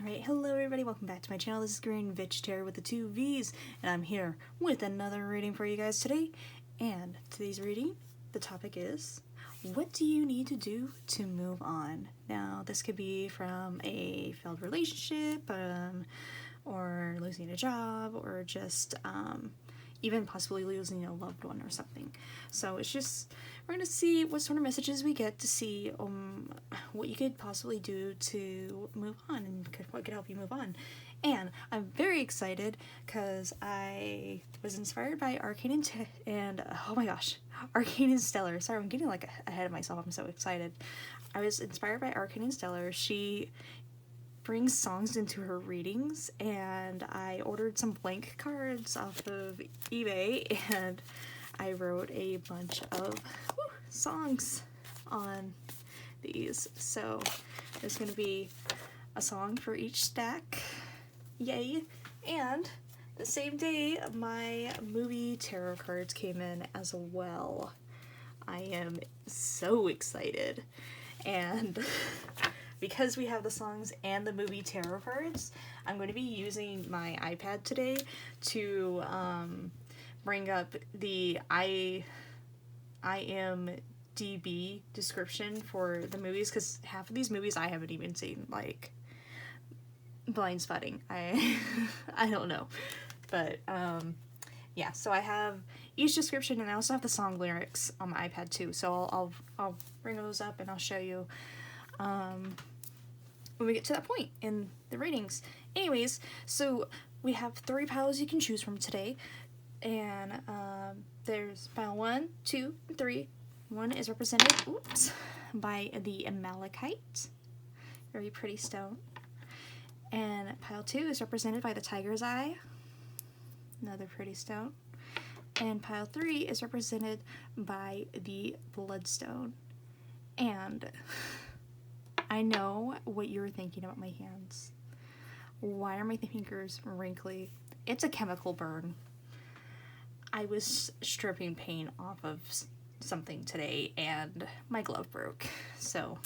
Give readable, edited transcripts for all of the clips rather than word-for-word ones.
Alright, hello everybody, welcome back to my channel. This is Green Vegetarian with the 2 V's, and I'm here with another reading for you guys today. And today's reading, the topic is, what do you need to do to move on? Now, this could be from a failed relationship, or losing a job, or just even possibly losing a loved one or something. So it's just, we're going to see what sort of messages we get to see what you could possibly do to move on and what could help you move on. And I'm very excited because I was inspired by Arcane and oh my gosh, Arcane and Stellar. Sorry, I'm getting like ahead of myself. I'm so excited. I was inspired by Arcane and Stellar. She brings songs into her readings, and I ordered some blank cards off of eBay, and I wrote a bunch of songs on these. So there's going to be a song for each stack. Yay! And the same day, my movie tarot cards came in as well. I am so excited. And because we have the songs and the movie tarot cards, I'm going to be using my iPad today to bring up the IMDb description for the movies, because half of these movies I haven't even seen, like Blind Spotting. I don't know. But yeah, so I have each description, and I also have the song lyrics on my iPad too. So I'll bring those up and I'll show you when we get to that point in the ratings. Anyways, so we have 3 piles you can choose from today, and there's pile 1, 2, and 3. 1 is represented, by the Malachite, very pretty stone, and pile 2 is represented by the Tiger's Eye, another pretty stone, and pile 3 is represented by the Bloodstone. And I know what you're thinking about my hands. Why are my fingers wrinkly? It's a chemical burn. I was stripping paint off of something today and my glove broke. So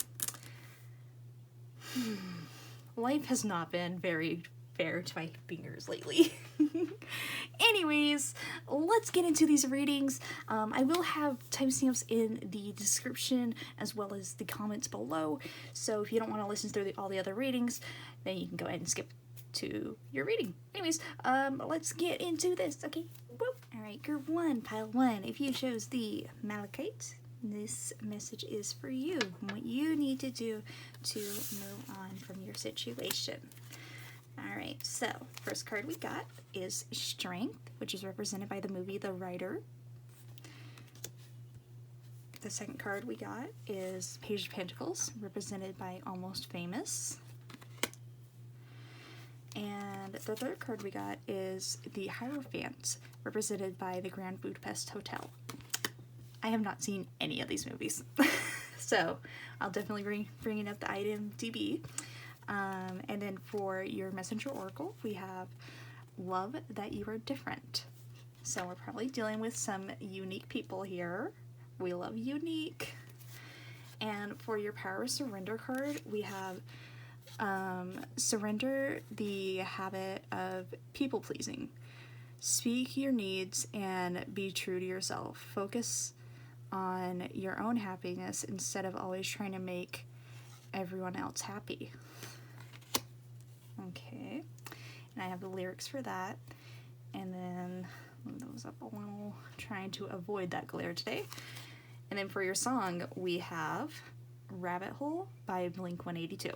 life has not been very fair to my fingers lately. Anyways, let's get into these readings. I will have timestamps in the description as well as the comments below, so if you don't want to listen through all the other readings, then you can go ahead and skip to your reading. Anyways, let's get into this. Okay, alright, group 1, pile 1, if you chose the Malachite, this message is for you, what you need to do to move on from your situation. Alright, so first card we got is Strength, which is represented by the movie The Writer. The second card we got is Page of Pentacles, represented by Almost Famous. And the third card we got is the Hierophant, represented by the Grand Budapest Hotel. I have not seen any of these movies, so I'll definitely bring up the IMDb. And then for your Messenger Oracle, we have Love That You Are Different. So we're probably dealing with some unique people here. We love unique. And for your Power of Surrender card, we have surrender the habit of people-pleasing. Speak your needs and be true to yourself. Focus on your own happiness instead of always trying to make everyone else happy. Okay, and I have the lyrics for that, and then move those up a little, trying to avoid that glare today. And then for your song, we have Rabbit Hole by Blink-182.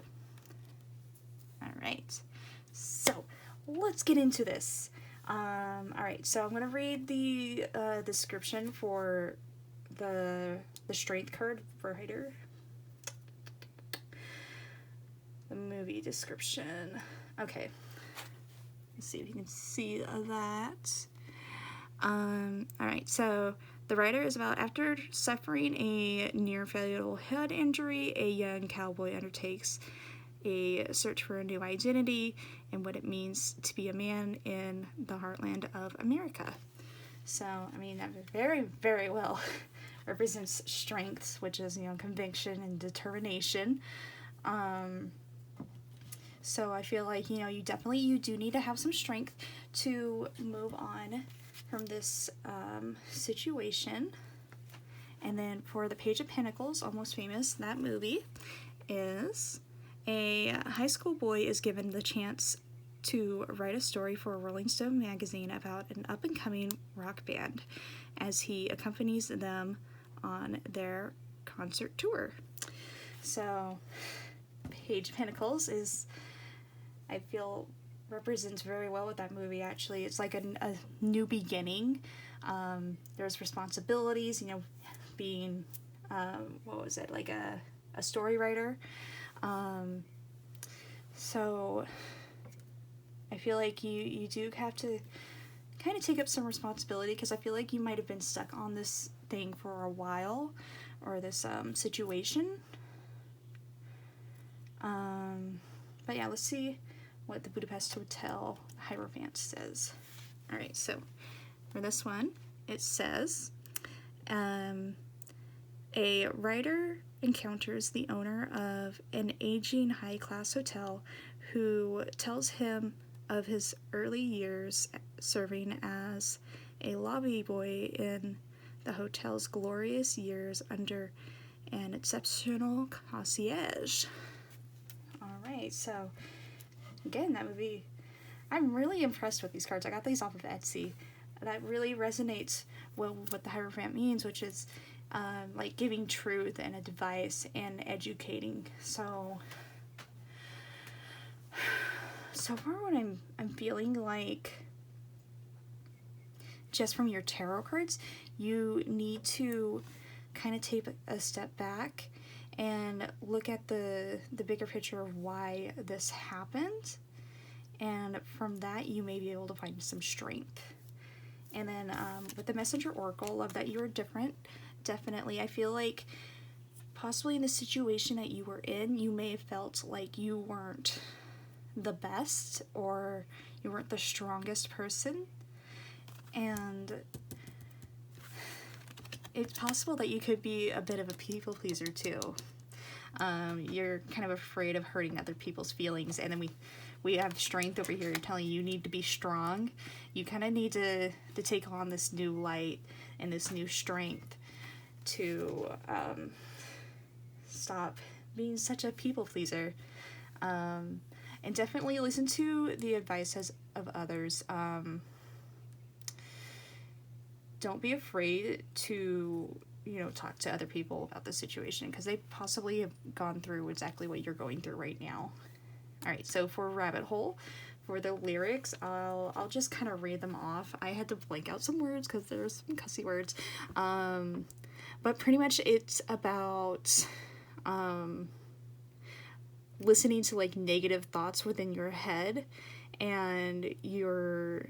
Alright, so let's get into this. Alright, so I'm going to read the description for the Strength card for Hider. The movie description. Okay. Let's see if you can see that. Alright, so the writer is about after suffering a near-fatal head injury, a young cowboy undertakes a search for a new identity and what it means to be a man in the heartland of America. So, I mean, that very, very well represents strength, which is, conviction and determination. So I feel like, you know, you do need to have some strength to move on from this situation. And then for the Page of Pentacles, Almost Famous, that movie is a high school boy is given the chance to write a story for a Rolling Stone magazine about an up-and-coming rock band as he accompanies them on their concert tour. So Page of Pentacles is, I feel, represents very well with that movie. Actually, it's like a new beginning. There's responsibilities, you know, being like a story writer. So I feel like you do have to kind of take up some responsibility, because I feel like you might have been stuck on this thing for a while, or this situation. But yeah, let's see what the Budapest Hotel Hierophant says. Alright, so for this one, it says, a writer encounters the owner of an aging high-class hotel who tells him of his early years serving as a lobby boy in the hotel's glorious years under an exceptional concierge. Alright, so again, that movie, I'm really impressed with these cards. I got these off of Etsy. That really resonates with what the Hierophant means, which is like giving truth and advice and educating. So far what I'm feeling like, just from your tarot cards, you need to kind of take a step back and look at the bigger picture of why this happened, and from that you may be able to find some strength. And then with the Messenger Oracle, love that you are different. Definitely, I feel like possibly in the situation that you were in, you may have felt like you weren't the best, or you weren't the strongest person, and it's possible that you could be a bit of a people pleaser too. You're kind of afraid of hurting other people's feelings, and then we have strength over here telling you need to be strong. You kind of need to take on this new light and this new strength to stop being such a people pleaser, and definitely listen to the advice of others. Don't be afraid to, you know, talk to other people about the situation, because they possibly have gone through exactly what you're going through right now. Alright, so for Rabbit Hole, for the lyrics, I'll just kind of read them off. I had to blank out some words because there's some cussy words. But pretty much it's about listening to like negative thoughts within your head, and you're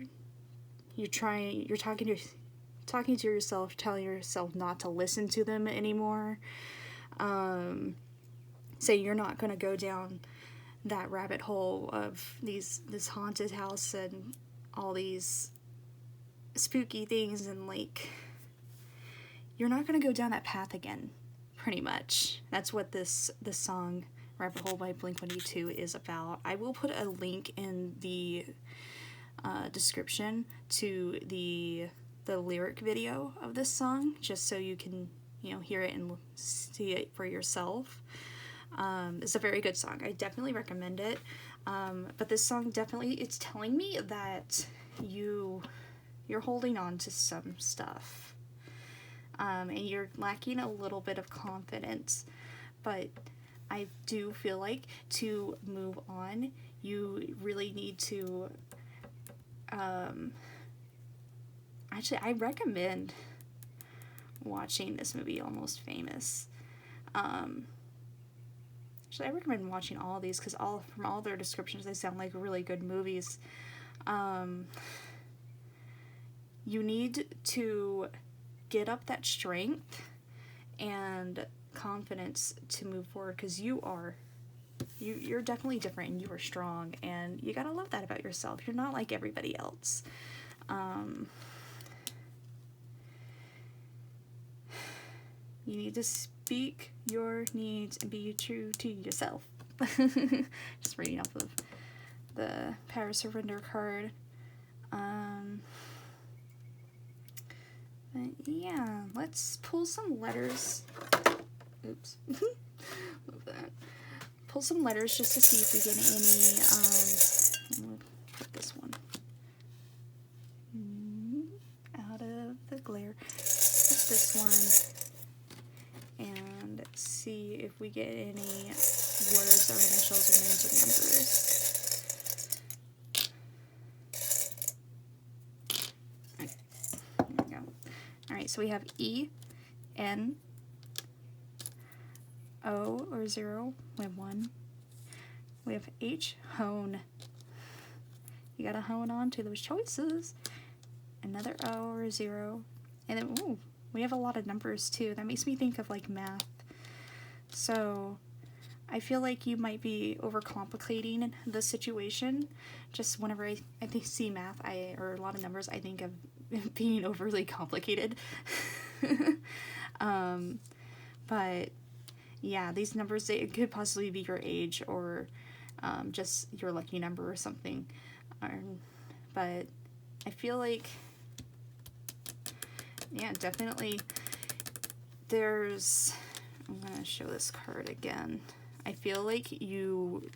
talking to yourself, telling yourself not to listen to them anymore. Say you're not going to go down that rabbit hole of this haunted house and all these spooky things, and like you're not going to go down that path again, pretty much. That's what this song Rabbit Hole by Blink-182 is about. I will put a link in the description to the lyric video of this song, just so you can, you know, hear it and see it for yourself. It's a very good song. I definitely recommend it. But this song definitely, it's telling me that you're holding on to some stuff, and you're lacking a little bit of confidence. But I do feel like to move on, you really need to, actually, I recommend watching this movie, Almost Famous. Actually, I recommend watching all of these, because from all their descriptions, they sound like really good movies. You need to get up that strength and confidence to move forward, because you're definitely different, and you are strong, and you gotta love that about yourself. You're not like everybody else. You need to speak your needs and be true to yourself. Just reading off of the Power Surrender card. But yeah, let's pull some letters. Oops. Move that. Pull some letters just to see if we get any, I'm gonna put this one out of the glare. Put this one and see if we get any words or initials or names or numbers. There we go. Alright, so we have E, N, O or 0, we have 1. We have H, hone. You gotta hone on to those choices. Another O or 0. And then, ooh, we have a lot of numbers too. That makes me think of like math. So I feel like you might be overcomplicating the situation. Just whenever I see math, or a lot of numbers, I think of being overly complicated. But yeah, these numbers, it could possibly be your age or just your lucky number or something. But I feel like, yeah, definitely there's, I'm going to show this card again. I feel like you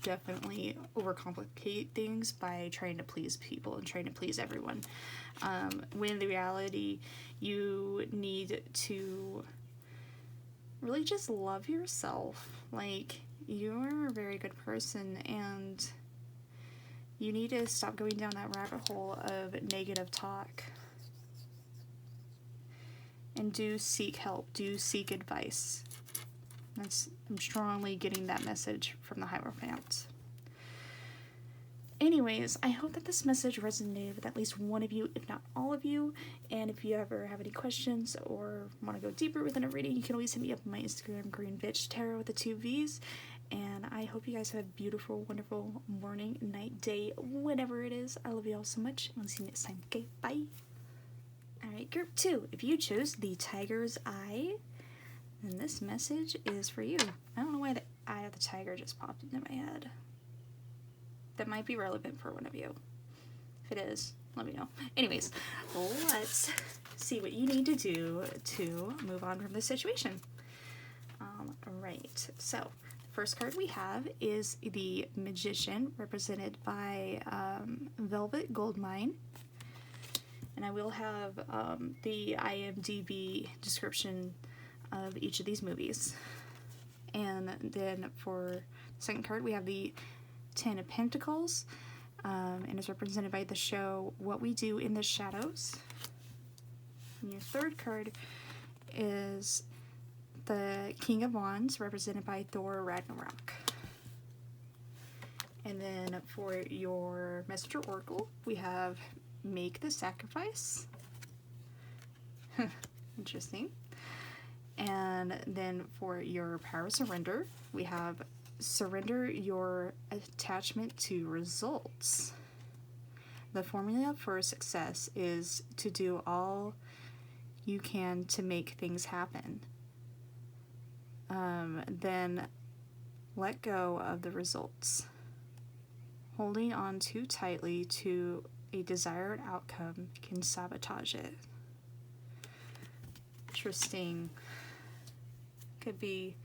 definitely overcomplicate things by trying to please people and trying to please everyone. When in the reality, you need to really just love yourself. Like, you're a very good person, and you need to stop going down that rabbit hole of negative talk. And do seek help. Do seek advice. I'm strongly getting that message from the Hierophant. Anyways, I hope that this message resonated with at least one of you, if not all of you. And if you ever have any questions or want to go deeper within a reading, you can always hit me up on my Instagram, Green Bitch Tarot with the 2 V's. And I hope you guys have a beautiful, wonderful morning, night, day, whatever it is. I love you all so much. I'll see you next time. Okay, bye. Alright, group 2. If you chose the Tiger's Eye, then this message is for you. I don't know why the eye of the tiger just popped into my head. That might be relevant for one of you. If it is, let me know. Anyways, let's see what you need to do to move on from this situation. Right, so the first card we have is the Magician, represented by Velvet Goldmine. And I will have the IMDb description of each of these movies. And then for the second card, we have the 10 of Pentacles, and it's represented by the show What We Do in the Shadows. And your third card is the King of Wands, represented by Thor Ragnarok. And then for your Messenger Oracle, we have Make the Sacrifice. Interesting. And then for your Power Surrender, we have Surrender your attachment to results. The formula for success is to do all you can to make things happen. Then let go of the results. Holding on too tightly to a desired outcome can sabotage it. Interesting. Could be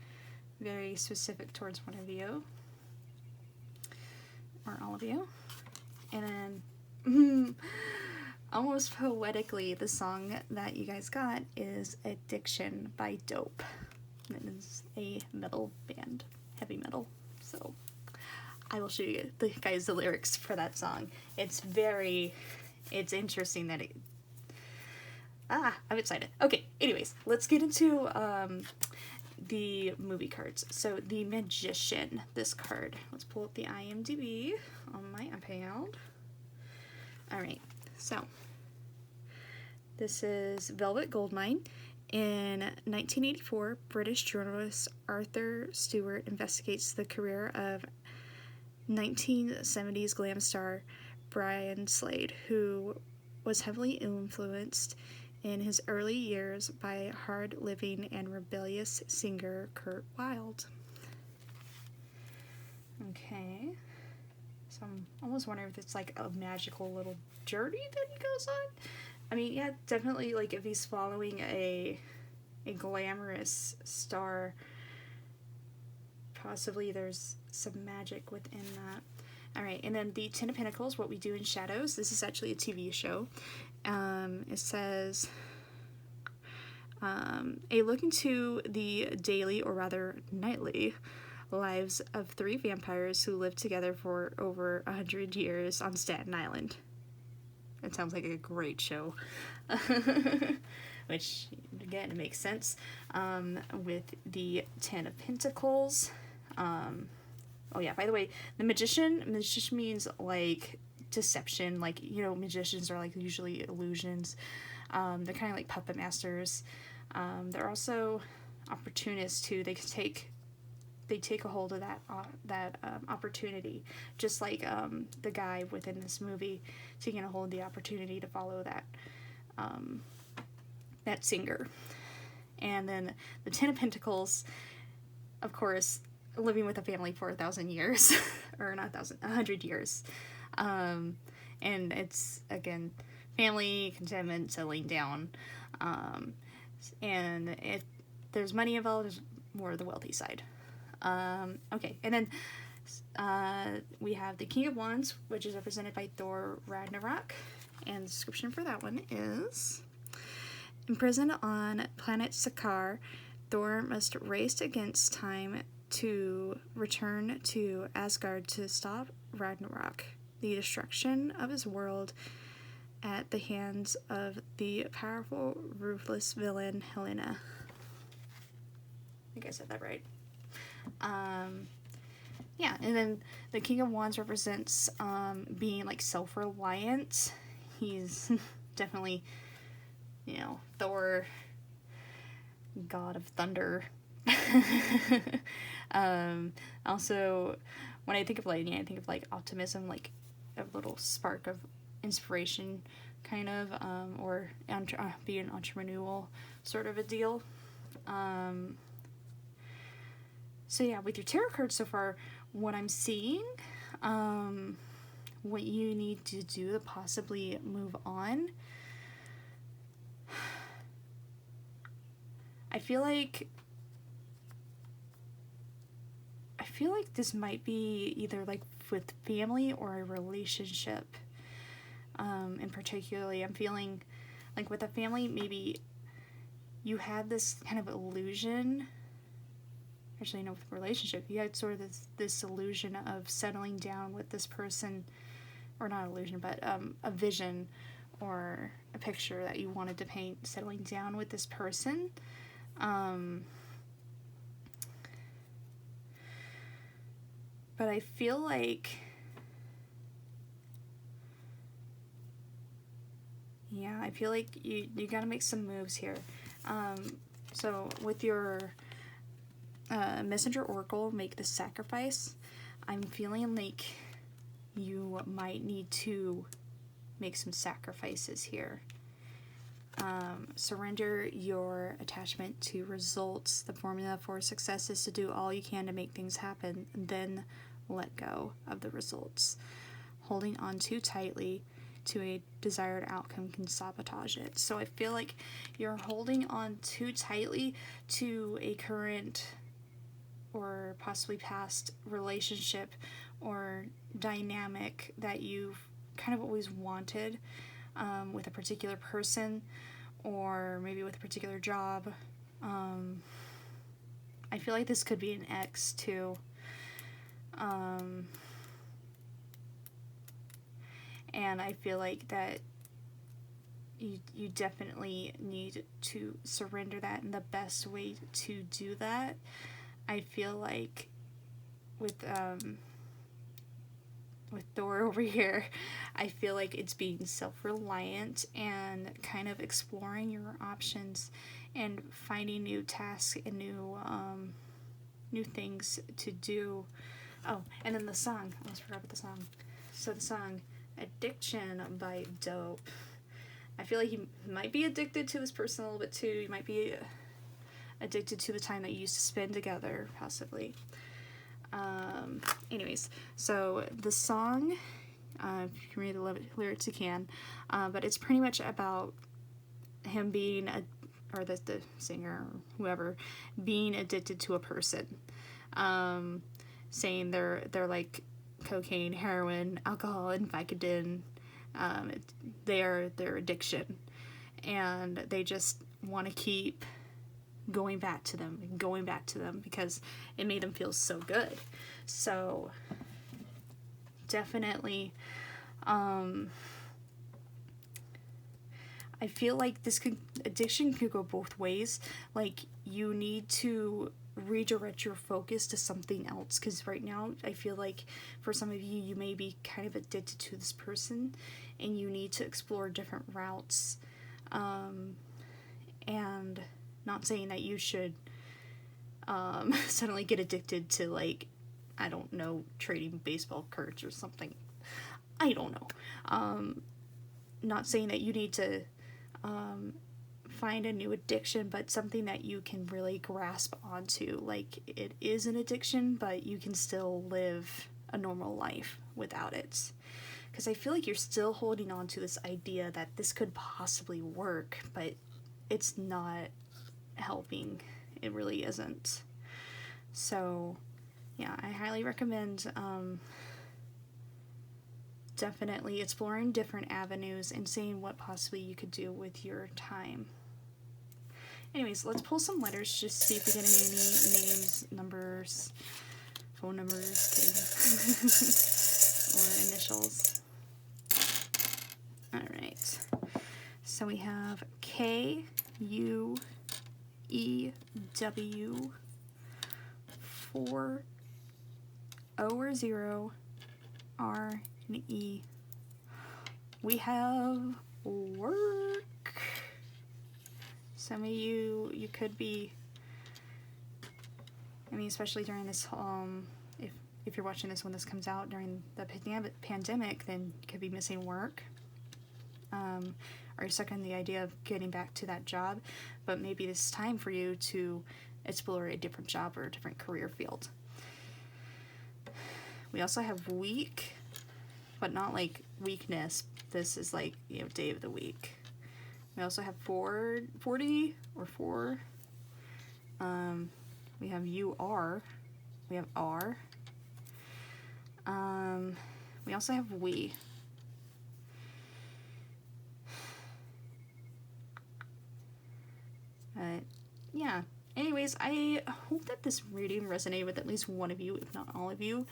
very specific towards one of you or all of you. And then almost poetically, the song that you guys got is Addiction by Dope. It is a metal band, heavy metal. So I will show you the lyrics for that song. It's interesting that it, I'm excited. Okay, anyways, let's get into the movie cards. So the Magician, this card. Let's pull up the IMDb on my iPad. Alright, so this is Velvet Goldmine. In 1984, British journalist Arthur Stewart investigates the career of 1970s glam star Brian Slade, who was heavily influenced in his early years by hard-living and rebellious singer Kurt Wilde. Okay. So I'm almost wondering if it's like a magical little journey that he goes on. I mean, yeah, definitely, like, if he's following a glamorous star, possibly there's some magic within that. Alright, and then the Ten of Pentacles, What We Do in Shadows. This is actually a TV show. It says, a look into the daily, or rather nightly, lives of 3 vampires who lived together for over 100 years on Staten Island. It sounds like a great show. Which, again, it makes sense. With the Ten of Pentacles. Oh yeah, by the way, the magician means, like, deception. Like, you know, magicians are, like, usually illusions. They're kind of like puppet masters. They're also opportunists too. They take a hold of that opportunity, just like the guy within this movie taking a hold of the opportunity to follow that singer. And then the Ten of Pentacles, of course, living with a family for 1,000 years, or not 1,000, 100 years. And it's, again, family, contentment, settling down. And if there's money involved, there's more of the wealthy side. Okay, and then we have the King of Wands, which is represented by Thor Ragnarok. And the description for that one is, imprisoned on planet Sakaar, Thor must race against time to return to Asgard to stop Ragnarok, the destruction of his world at the hands of the powerful, ruthless villain Helena. I think I said that right. Yeah, and then the King of Wands represents being, like, self-reliant. He's definitely, you know, Thor, god of thunder. Also, when I think of lightning, I think of, like, optimism, like a little spark of inspiration, kind of, or be an entrepreneurial sort of a deal. So yeah, with your tarot cards so far, what I'm seeing, what you need to do to possibly move on, I feel like this might be either, like, with family or a relationship. And particularly, I'm feeling like with a family, maybe you had this kind of illusion. Actually, no, with a relationship, you had sort of this illusion of settling down with this person, or not illusion, but a vision or a picture that you wanted to paint, settling down with this person. But I feel like, yeah, I feel like you gotta make some moves here. So with your Messenger Oracle, make the sacrifice, I'm feeling like you might need to make some sacrifices here. Surrender your attachment to results. The formula for success is to do all you can to make things happen, and then let go of the results. Holding on too tightly to a desired outcome can sabotage it. So I feel like you're holding on too tightly to a current or possibly past relationship or dynamic that you've kind of always wanted, with a particular person, or maybe with a particular job. I feel like this could be an ex too. And I feel like that you definitely need to surrender that, and the best way to do that, I feel like with Thor over here, I feel like it's being self-reliant and kind of exploring your options and finding new tasks and new things to do. Oh, and then the song. I almost forgot about the song. So the song, Addiction by Dope. I feel like you might be addicted to this person a little bit too. You might be addicted to the time that you used to spend together, possibly. Anyways, so the song, if you can read the lyrics, you can, but it's pretty much about him being or the singer or whoever being addicted to a person, saying they're like cocaine, heroin, alcohol, and Vicodin. They're their addiction, and they just want to keep going back to them because it made them feel so good. So definitely, I feel like addiction could go both ways. Like, you need to redirect your focus to something else, because right now I feel like for some of you, you may be kind of addicted to this person and you need to explore different routes, and not saying that you should suddenly get addicted to, like, I don't know, trading baseball cards or something. I don't know. Not saying that you need to find a new addiction, but something that you can really grasp onto. Like, it is an addiction, but you can still live a normal life without it. Because I feel like you're still holding on to this idea that this could possibly work, but it's not helping. It really isn't. So, yeah, I highly recommend definitely exploring different avenues and seeing what possibly you could do with your time. Anyways, let's pull some letters, just see if we get any names, numbers, phone numbers, or initials. Alright, so we have K, U, E, W, 4, O or 0, R, and E. We have work. Some of you could be, I mean, especially during this, if you're watching this when this comes out during the pandemic, then you could be missing work. Or you're stuck on the idea of getting back to that job, but maybe this is time for you to explore a different job or a different career field. We also have week, but not like weakness. This is like, day of the week. We also have 40 or 4. We have UR. We have R. We also have we. Yeah. Anyways, I hope that this reading resonated with at least one of you, if not all of you.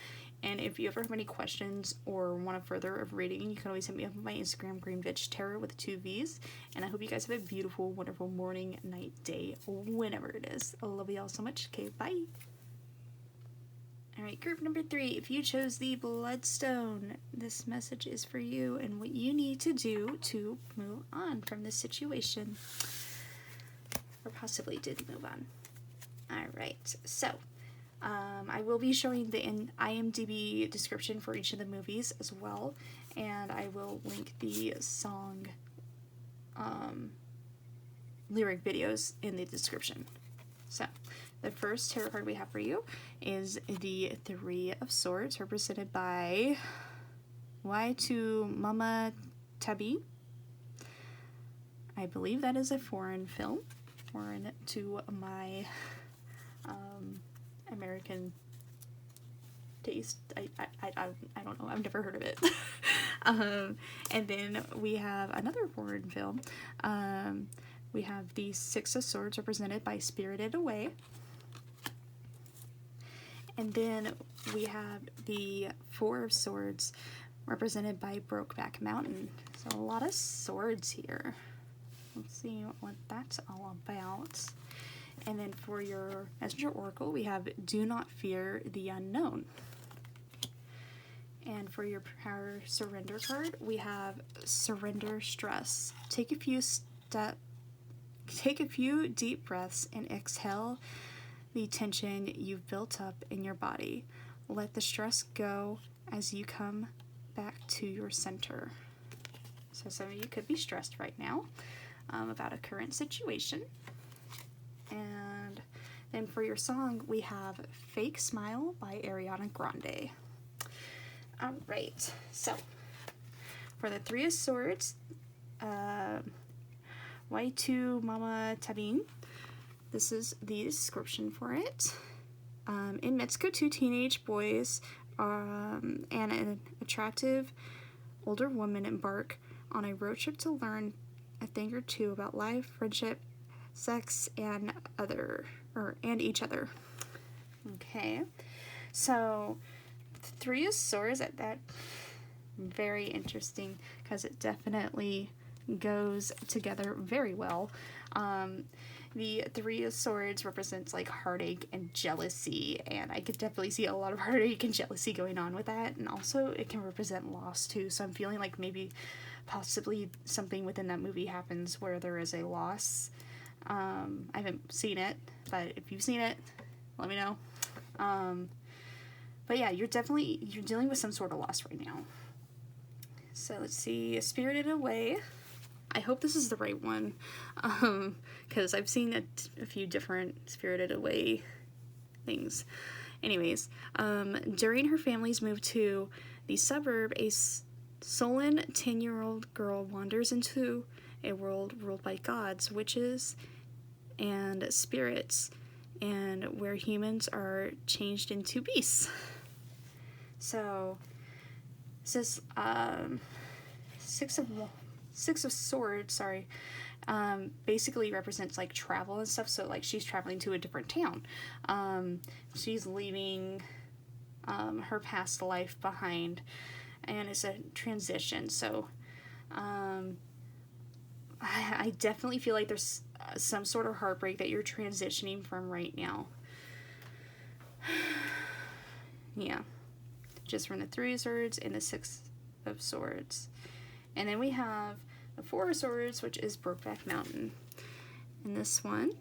And if you ever have any questions or want a further of reading, you can always hit me up on my Instagram, greenwitchtarot with 2 V's. And I hope you guys have a beautiful, wonderful morning, night, day, whenever it is. I love you all so much. Okay, bye. Alright, group number 3. If you chose the Bloodstone, this message is for you and what you need to do to move on from this situation. Or possibly did move on. Alright, so I will be showing the IMDb description for each of the movies as well, and I will link the song lyric videos in the description. So, the first tarot card we have for you is the 3 of Swords, represented by Y to Mama Tabi. I believe that is a foreign film. Foreign to my American taste. I don't know. I've never heard of it. And then we have another foreign film. We have the 6 of Swords, represented by Spirited Away. And then we have the 4 of Swords, represented by Brokeback Mountain. So a lot of swords here. Let's see what that's all about. And then for your Messenger Oracle, we have Do Not Fear the Unknown. And for your Power Surrender card, we have Surrender Stress. Take a few deep breaths and exhale the tension you've built up in your body. Let the stress go as you come back to your center. So some of you could be stressed right now about a current situation. And Then for your song, we have Fake Smile by Ariana Grande. Alright, so for the Three of Swords, Y2 Mama Tabin, this is the description for it. In Mexico, two teenage boys and an attractive older woman embark on a road trip to learn a thing or two about life, friendship, sex, and each other. Okay, so Three of Swords, that very interesting because it definitely goes together very well. The Three of Swords represents like heartache and jealousy, and I could definitely see a lot of heartache and jealousy going on with that, and also it can represent loss too, so I'm feeling like maybe possibly something within that movie happens where there is a loss. I haven't seen it, but if you've seen it, let me know. But yeah, you're dealing with some sort of loss right now. So let's see, Spirited Away. I hope this is the right one, because I've seen a few different Spirited Away things. Anyways, during her family's move to the suburb, a sullen 10-year-old girl wanders into a world ruled by gods, witches, and spirits, and where humans are changed into beasts. So, this is Six of Swords, sorry, basically represents like travel and stuff. So like she's traveling to a different town. She's leaving her past life behind, and it's a transition. So I definitely feel like there's some sort of heartbreak that you're transitioning from right now. Yeah, just from the Three of Swords and the Six of Swords. And then we have the Four of Swords, which is Brokeback Mountain. In this one,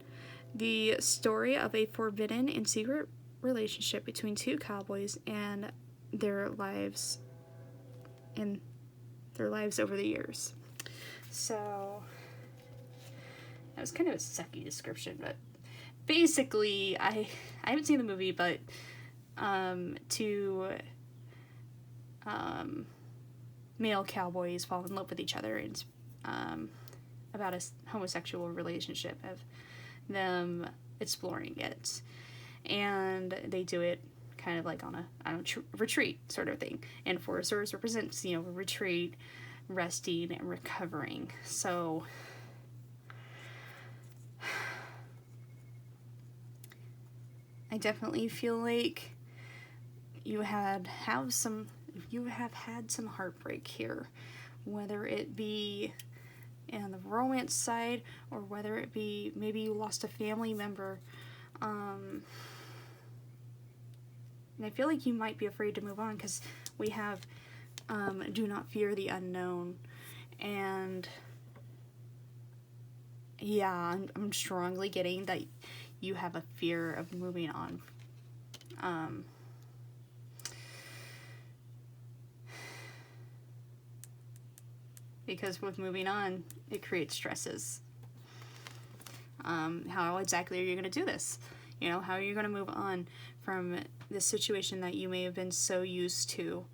the story of a forbidden and secret relationship between two cowboys and their lives over the years. So that was kind of a sucky description, but basically I haven't seen the movie, but two male cowboys fall in love with each other, and it's about a homosexual relationship of them exploring it, and they do it kind of like on a retreat sort of thing. And Four of Swords represents, a retreat, resting and recovering. So I definitely feel like you have had some heartbreak here, whether it be in the romance side or whether it be maybe you lost a family member. And I feel like you might be afraid to move on because we have do not fear the unknown. And yeah, I'm strongly getting that you have a fear of moving on. Because with moving on, it creates stresses. How exactly are you going to do this? How are you going to move on from this situation that you may have been so used to?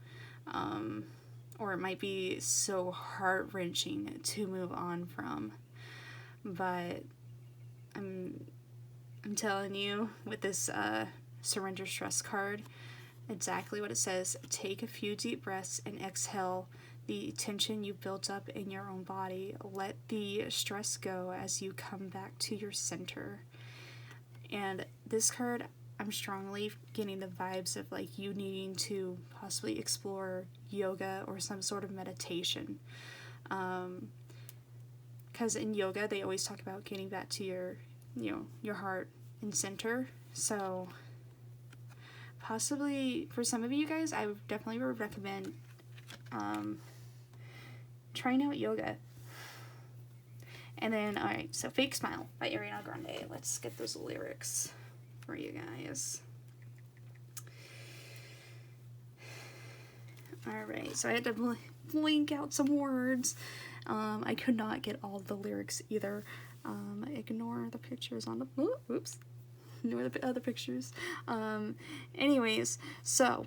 Or it might be so heart-wrenching to move on from. But I'm telling you, with this surrender stress card, exactly what it says. Take a few deep breaths and exhale the tension you've built up in your own body. Let the stress go as you come back to your center. And this card, I'm strongly getting the vibes of like you needing to possibly explore yoga or some sort of meditation. Because in yoga, they always talk about getting back to your heart and center. So possibly for some of you guys, I would definitely recommend trying out yoga. And then, alright, so Fake Smile by Ariana Grande. Let's get those lyrics for you guys. Alright, so I had to blink out some words. I could not get all the lyrics either. Ignore the pictures on the... Oops. Ignore the other pictures. Anyways, so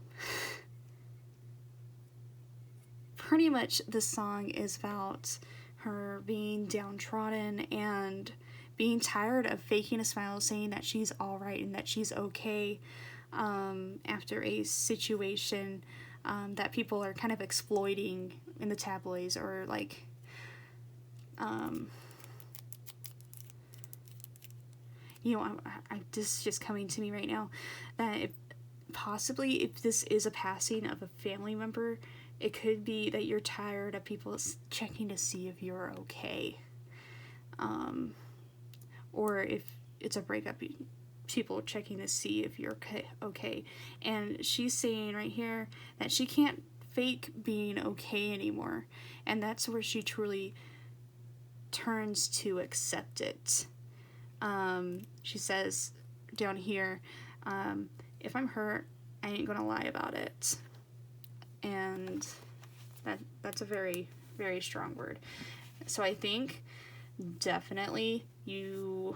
pretty much the song is about her being downtrodden and being tired of faking a smile, saying that she's alright and that she's okay, after a situation that people are kind of exploiting in the tabloids, or like this is just coming to me right now, that possibly if this is a passing of a family member, it could be that you're tired of people checking to see if you're okay, or if it's a breakup, people checking to see if you're okay. And she's saying right here that she can't fake being okay anymore, and that's where she truly turns to accept it. She says down here, if I'm hurt, I ain't gonna lie about it. And that's a very, very strong word. So I think definitely to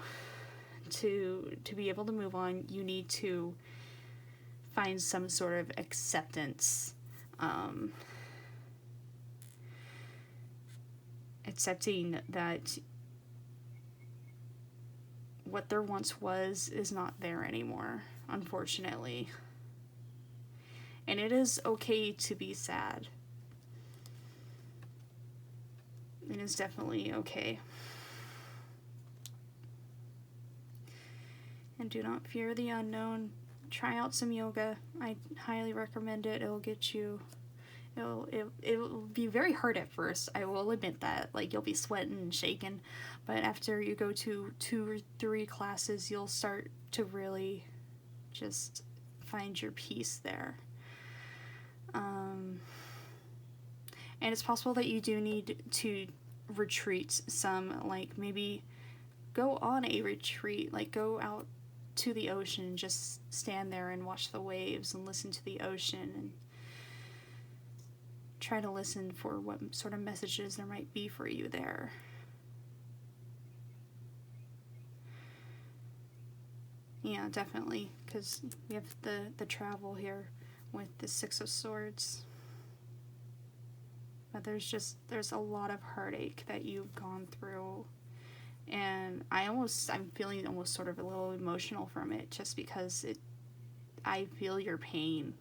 be able to move on, you need to find some sort of acceptance, accepting that what there once was is not there anymore, unfortunately. And it is okay to be sad. It is definitely okay. And do not fear the unknown. Try out some yoga. I highly recommend it. It'll get you... It'll be very hard at first. I will admit that. Like, you'll be sweating and shaking. But after you go to 2 or 3 classes, you'll start to really just find your peace there. And it's possible that you do need to retreat some, like maybe go on a retreat, like go out to the ocean and just stand there and watch the waves and listen to the ocean and try to listen for what sort of messages there might be for you there. Yeah, definitely, because we have the travel here with the 6 of Swords. But there's a lot of heartache that you've gone through, and I'm feeling almost sort of a little emotional from it, just because I feel your pain.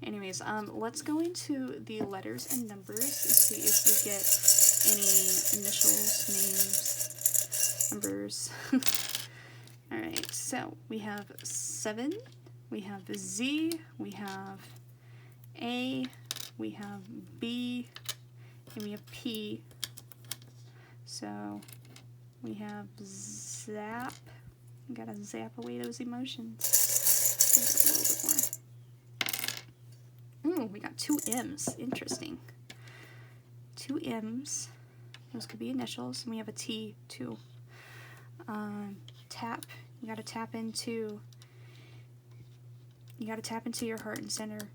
Anyways, let's go into the letters and numbers and see if we get any initials, names, numbers. Alright, so we have 7, we have Z, we have A, we have B, and we have P. So we have zap. We gotta zap away those emotions. A little bit more. Ooh, we got 2 M's. Interesting. 2 M's. Those could be initials. And we have a T too. Tap. You gotta tap into your heart and center.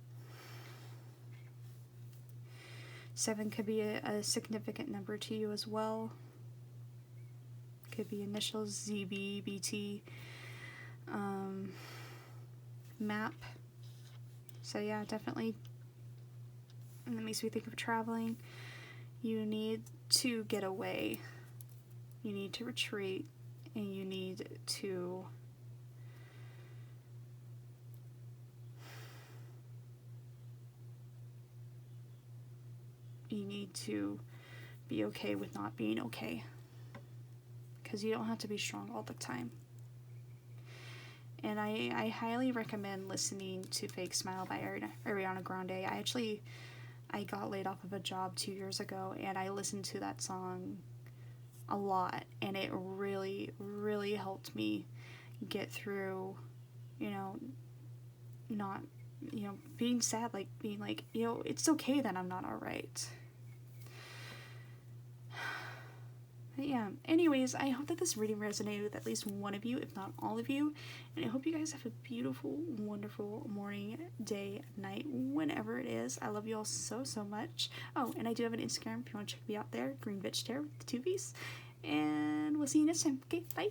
7 could be a significant number to you as well. Could be initials ZB, BT, map. So yeah, definitely. And that makes me think of traveling. You need to get away. You need to retreat, and you need to be okay with not being okay, because you don't have to be strong all the time. And I highly recommend listening to Fake Smile by Ariana Grande. I got laid off of a job 2 years ago, and I listened to that song a lot, and it really, really helped me get through, not, being sad, like being like, it's okay that I'm not alright. But yeah, anyways, I hope that this reading resonated with at least one of you, if not all of you. And I hope you guys have a beautiful, wonderful morning, day, night, whenever it is. I love you all so, so much. Oh, and I do have an Instagram if you want to check me out there, Green Vitch Tarot with the 2 V's. And we'll see you next time. Okay, bye.